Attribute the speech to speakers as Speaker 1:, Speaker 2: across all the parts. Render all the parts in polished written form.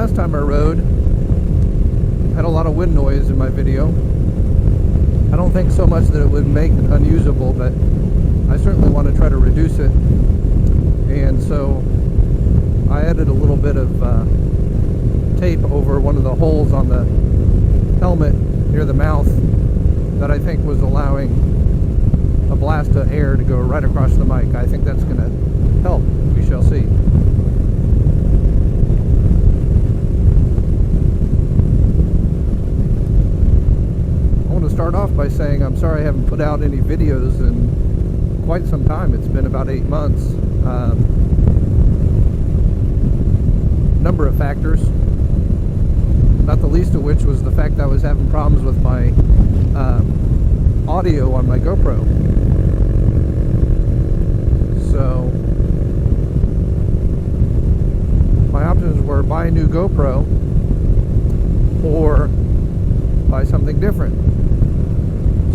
Speaker 1: last time I rode, had a lot of wind noise in my video. I don't think so much that it would make it unusable, but I certainly want to try to reduce it. And so I added a little bit of tape over one of the holes on the helmet near the mouth that I think was allowing a blast of air to go right across the mic. I think that's going to help. We shall see. I want to start off by saying I'm sorry I haven't put out any videos in quite some time. It's been about 8 months. Number of factors, not the least of which was the fact that I was having problems with my audio on my GoPro. So my options were buy a new GoPro or buy something different.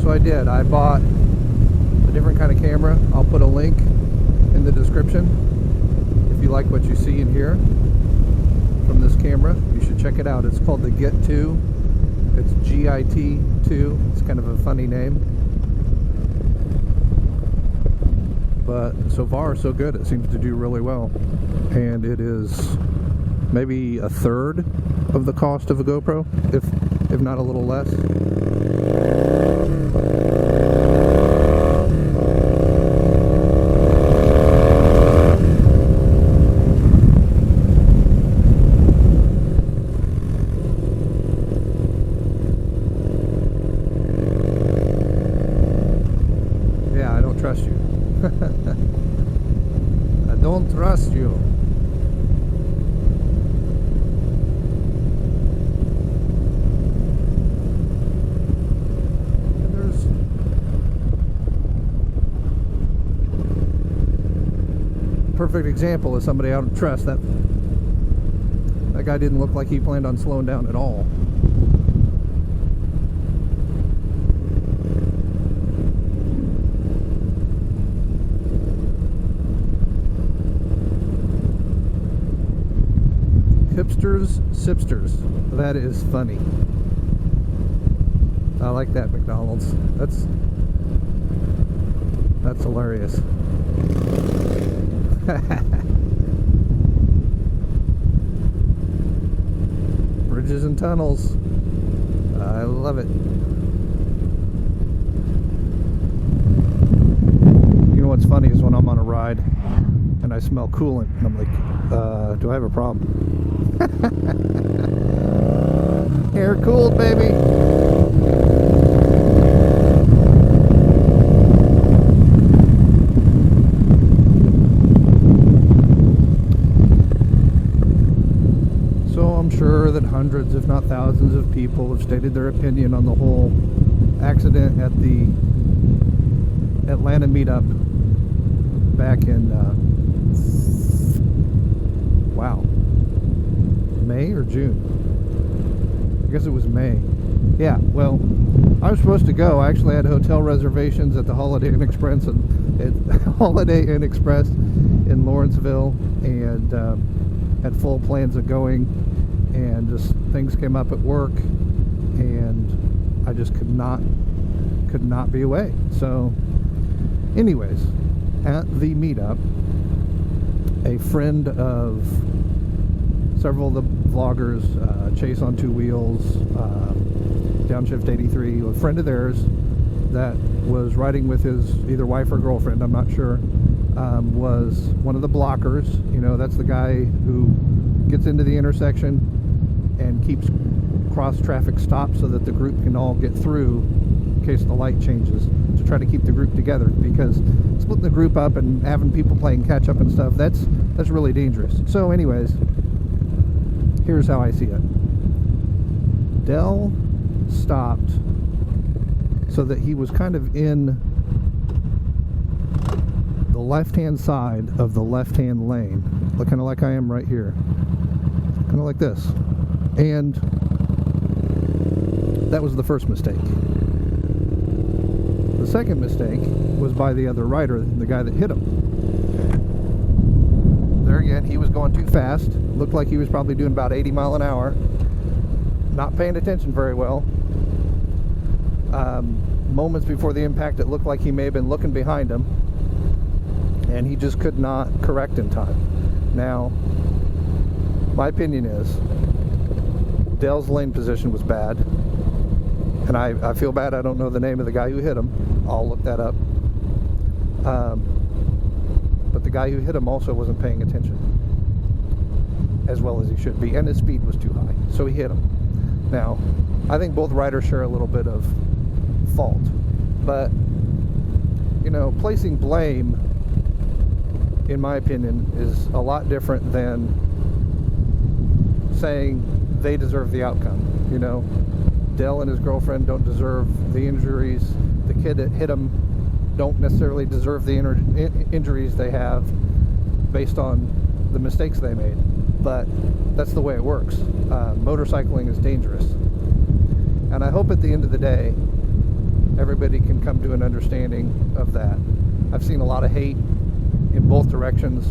Speaker 1: So I did. I bought a different kind of camera. I'll put a link in the description if you like what you see and hear from this camera. You should check it out. It's called the Get 2. It's GIT2. It's kind of a funny name, but so far so good. It seems to do really well, and it is maybe a third of the cost of a GoPro, if not a little less. Trust you. I don't trust you. There's a perfect example of somebody I don't trust. That guy didn't look like he planned on slowing down at all. Hipsters, sipsters. That is funny. I like that, McDonald's. That's hilarious. Bridges and tunnels. I love it. You know what's funny is when I'm on a ride and I smell coolant, and I'm like, do I have a problem? Air cooled, baby. So I'm sure that hundreds, if not thousands, of people have stated their opinion on the whole accident at the Atlanta Meetup back in wow, May or June? I guess it was May. Yeah, well, I was supposed to go. I actually had hotel reservations at the Holiday Inn Express in Lawrenceville, and had full plans of going, and just things came up at work, and I just could not be away. So anyways, at the meetup, a friend of several of the vloggers, chaseontwowheels, Downshift 83, a friend of theirs that was riding with his either wife or girlfriend, I'm not sure, was one of the blockers. You know, that's the guy who gets into the intersection and keeps cross traffic stops so that the group can all get through in case the light changes, to try to keep the group together, because splitting the group up and having people playing catch up and stuff, that's really dangerous. So anyways, here's how I see it. Dell stopped so that he was kind of in the left-hand side of the left-hand lane, kind of like I am right here, kind of like this. And that was the first mistake. The second mistake was by the other rider, the guy that hit him. There again, he was going too fast. Looked like he was probably doing about 80 mile an hour. Not paying attention very well. Moments before the impact, it looked like he may have been looking behind him, and he just could not correct in time. Now, my opinion is Dell's lane position was bad, and I feel bad I don't know the name of the guy who hit him. I'll look that up. But the guy who hit him also wasn't paying attention as well as he should be, and his speed was too high, so he hit him. Now, I think both riders share a little bit of fault, but you know, placing blame, in my opinion, is a lot different than saying they deserve the outcome. You know, Dell and his girlfriend don't deserve the injuries. The kid that hit him don't necessarily deserve the injuries they have based on the mistakes they made. But that's the way it works. Motorcycling is dangerous, and I hope at the end of the day everybody can come to an understanding of that. I've seen a lot of hate in both directions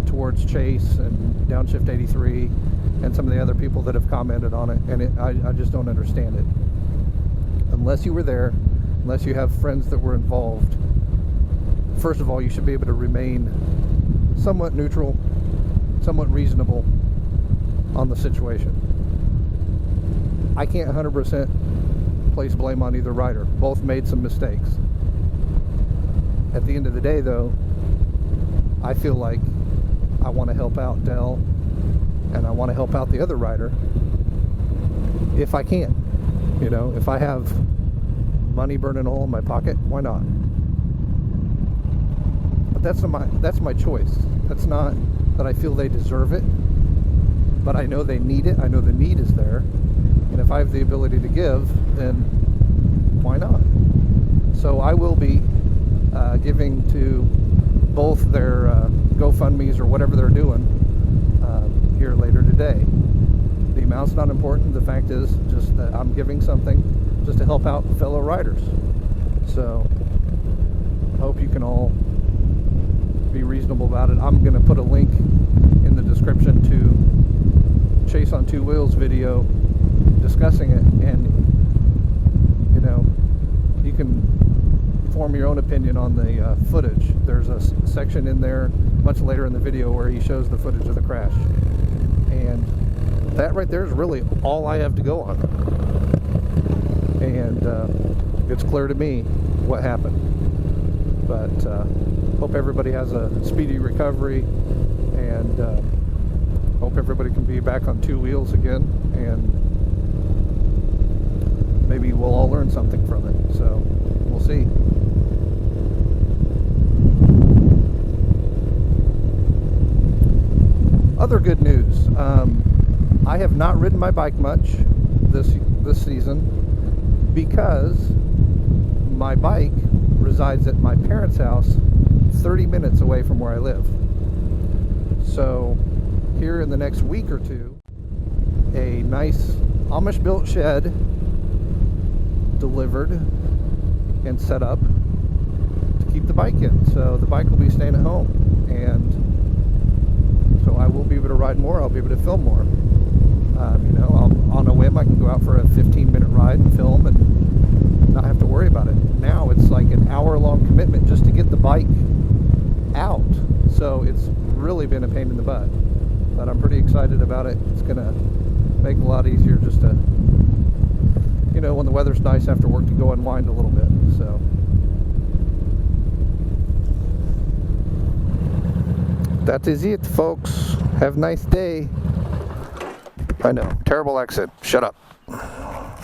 Speaker 1: towards Chase and Downshift 83 and some of the other people that have commented on it, and I just don't understand it. Unless you were there, unless you have friends that were involved, first of all, you should be able to remain somewhat neutral, somewhat reasonable on the situation. I can't 100% place blame on either rider. Both made some mistakes. At the end of the day, though, I feel like I want to help out Dell, and I want to help out the other rider if I can. You know, if I have money burning a hole in my pocket, why not? But that's my choice. That's not that I feel they deserve it, but I know they need it. I know the need is there, and if I have the ability to give, then why not? So I will be giving to both their GoFundMes or whatever they're doing here later today. The amount's not important. The fact is just that I'm giving something just to help out fellow riders. So I hope you can all be reasonable about it. I'm going to put a link in the description to Chase on Two Wheels video discussing it, and you know, you can form your own opinion on the footage. There's a section in there much later in the video where he shows the footage of the crash, and that right there is really all I have to go on, and it's clear to me what happened. But hope everybody has a speedy recovery, and hope everybody can be back on two wheels again, and maybe we'll all learn something from it. So we'll see. Other good news, I have not ridden my bike much this season because my bike resides at my parents' house 30 minutes away from where I live. So here in the next week or two, a nice Amish built shed delivered and set up to keep the bike in. So the bike will be staying at home, and so I will be able to ride more. I'll be able to film more. You know, on a whim, I can go out for a 15-minute ride and film and not have to worry about it. Now it's like an hour-long commitment just to get the bike out. So it's really been a pain in the butt, but I'm pretty excited about it. It's gonna make it a lot easier just to, you know, when the weather's nice after work, to go unwind a little bit. So that is it, folks. Have a nice day. I know, terrible accent. Shut up.